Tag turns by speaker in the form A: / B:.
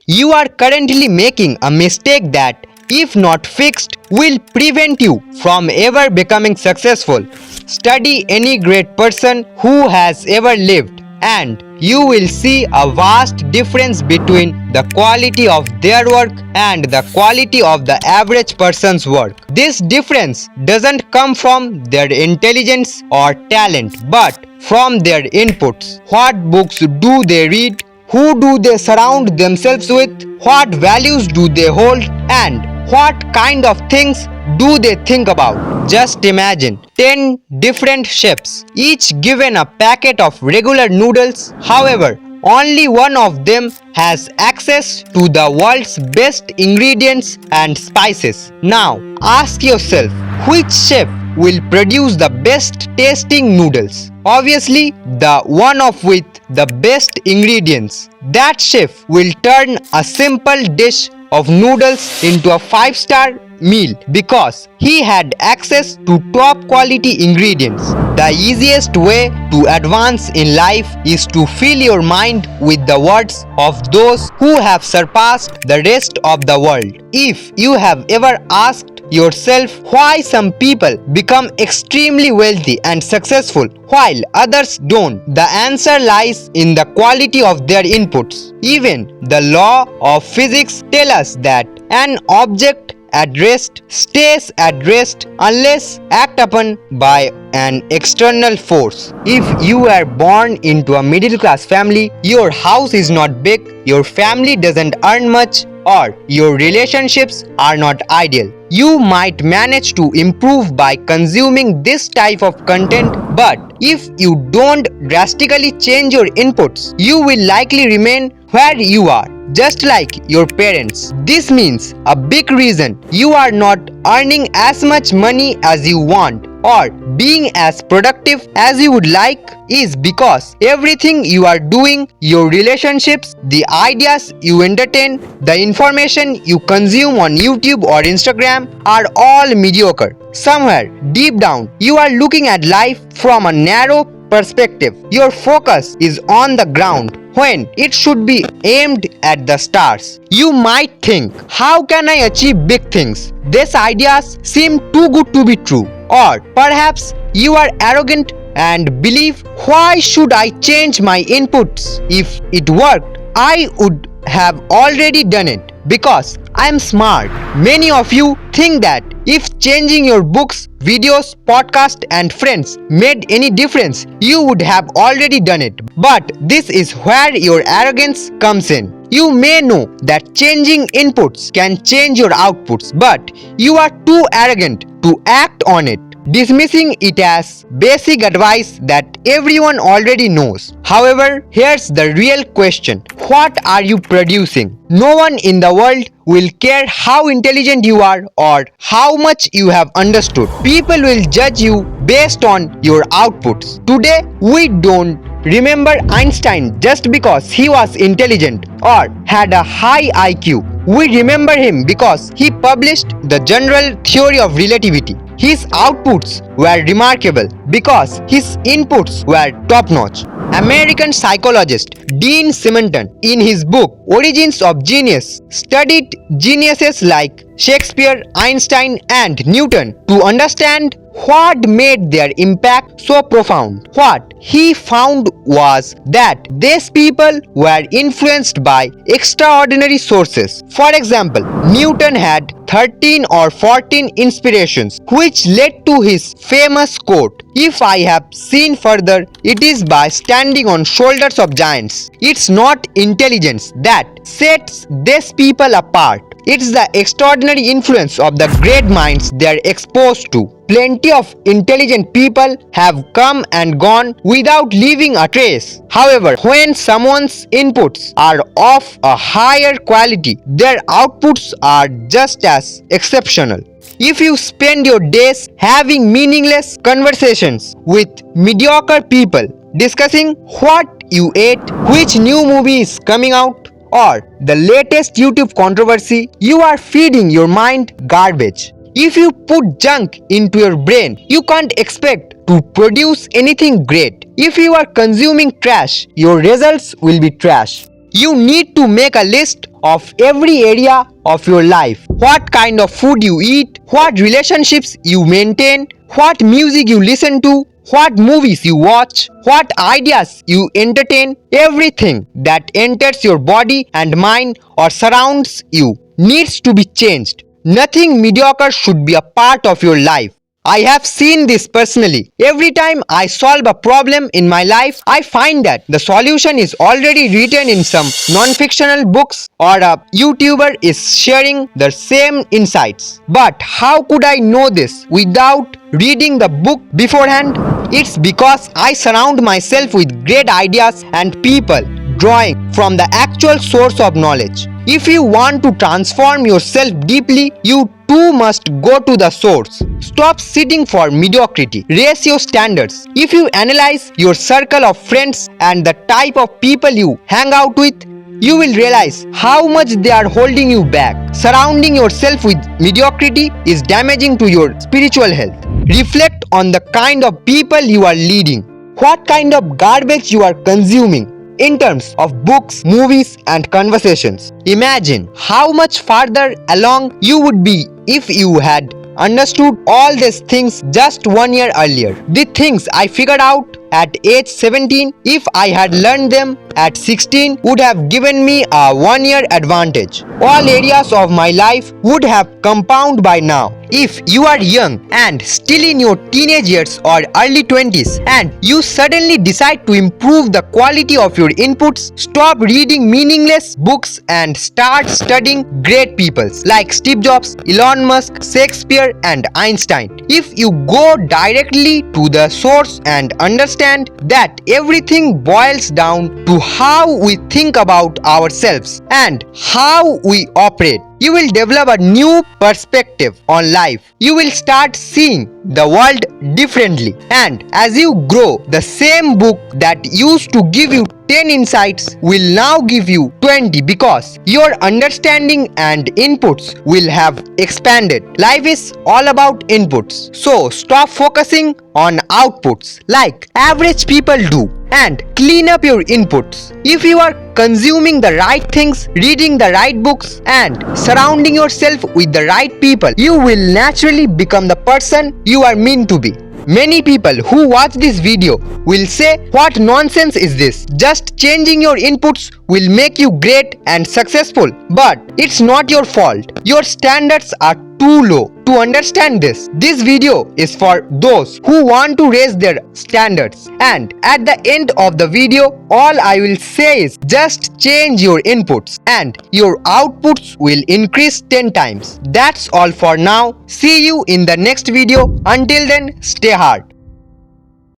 A: You are currently making a mistake that, if not fixed, will prevent you from ever becoming successful. Study any great person who has ever lived, and you will see a vast difference between the quality of their work and the quality of the average person's work. This difference doesn't come from their intelligence or talent, but from their inputs. What books do they read? Who do they surround themselves with? What values do they hold? And what kind of things do they think about? Just imagine 10 different chefs, each given a packet of regular noodles. However, only one of them has access to the world's best ingredients and spices. Now, ask yourself, which chef will produce the best tasting noodles? Obviously, the one of with the best ingredients. That chef will turn a simple dish of noodles into a 5-star meal because he had access to top quality ingredients. The easiest way to advance in life is to fill your mind with the words of those who have surpassed the rest of the world. If you have ever asked yourself why some people become extremely wealthy and successful while others don't, the answer lies in the quality of their inputs. Even the law of physics tells us that an object at rest stays at rest unless acted upon by an external force. If you were born into a middle class family, your house is not big, your family doesn't earn much, or your relationships are not ideal, you might manage to improve by consuming this type of content. But if you don't drastically change your inputs, you will likely remain where you are, just like your parents. This means a big reason you are not earning as much money as you want or being as productive as you would like is because everything you are doing, your relationships, the ideas you entertain, the information you consume on YouTube or Instagram are all mediocre. Somewhere deep down, you are looking at life from a narrow perspective. Your focus is on the ground when it should be aimed at the stars. You might think, how can I achieve big things? These ideas seem too good to be true. Or perhaps you are arrogant and believe, why should I change my inputs? If it worked, I would have already done it because I am smart. Many of you think that if changing your books, videos, podcast and friends made any difference, you would have already done it. But this is where your arrogance comes in. You may know that changing inputs can change your outputs, but you are too arrogant to act on it, dismissing it as basic advice that everyone already knows. However, here's the real question. What are you producing? No one in the world will care how intelligent you are or how much you have understood. People will judge you based on your outputs. Today, we don't remember Einstein just because he was intelligent or had a high IQ. We remember him because he published the general theory of relativity. His outputs were remarkable because his inputs were top-notch. American psychologist Dean Simonton, in his book Origins of Genius, studied geniuses like Shakespeare, Einstein, and Newton to understand what made their impact so profound. What he found was that these people were influenced by extraordinary sources. For example, Newton had 13 or 14 inspirations, which led to his famous quote, "If I have seen further, it is by standing on shoulders of giants." It's not intelligence that sets these people apart. It's the extraordinary influence of the great minds they are exposed to. Plenty of intelligent people have come and gone without leaving a trace. However, when someone's inputs are of a higher quality, their outputs are just as exceptional. If you spend your days having meaningless conversations with mediocre people, discussing what you ate, which new movie is coming out, or the latest YouTube controversy, you are feeding your mind garbage. If you put junk into your brain, you can't expect to produce anything great. If you are consuming trash, your results will be trash. You need to make a list of every area of your life. What kind of food you eat, what relationships you maintain, what music you listen to, what movies you watch, what ideas you entertain. Everything that enters your body and mind or surrounds you needs to be changed. Nothing mediocre should be a part of your life. I have seen this personally. Every time I solve a problem in my life, I find that the solution is already written in some non-fictional books or a YouTuber is sharing the same insights. But how could I know this without reading the book beforehand? It's because I surround myself with great ideas and people drawing from the actual source of knowledge. If you want to transform yourself deeply, you too must go to the source. Stop sitting for mediocrity. Raise your standards. If you analyze your circle of friends and the type of people you hang out with, you will realize how much they are holding you back. Surrounding yourself with mediocrity is damaging to your spiritual health. Reflect on the kind of people you are leading. What kind of garbage you are consuming in terms of books, movies, and conversations. Imagine how much farther along you would be if you had understood all these things just 1 year earlier. The things I figured out at age 17, if I had learned them at 16, would have given me a 1 year advantage. All areas of my life would have compounded by now. If you are young and still in your teenage years or early 20s and you suddenly decide to improve the quality of your inputs, stop reading meaningless books and start studying great people like Steve Jobs, Elon Musk, Shakespeare, and Einstein. If you go directly to the source and understand that everything boils down to how we think about ourselves and how we operate, you will develop a new perspective on life. You will start seeing the world differently. And as you grow, the same book that used to give you 10 insights will now give you 20 because your understanding and inputs will have expanded. Life is all about inputs. So stop focusing on outputs like average people do and clean up your inputs. If you are consuming the right things, reading the right books, and surrounding yourself with the right people, you will naturally become the person you are meant to be. Many people who watch this video will say, "What nonsense is this? Just changing your inputs will make you great and successful." But it's not your fault. Your standards are too low. To understand this video is for those who want to raise their standards. And at the end of the video, all I will say is just change your inputs and your outputs will increase 10 times. That's all for now. See you in the next video. Until then, stay hard.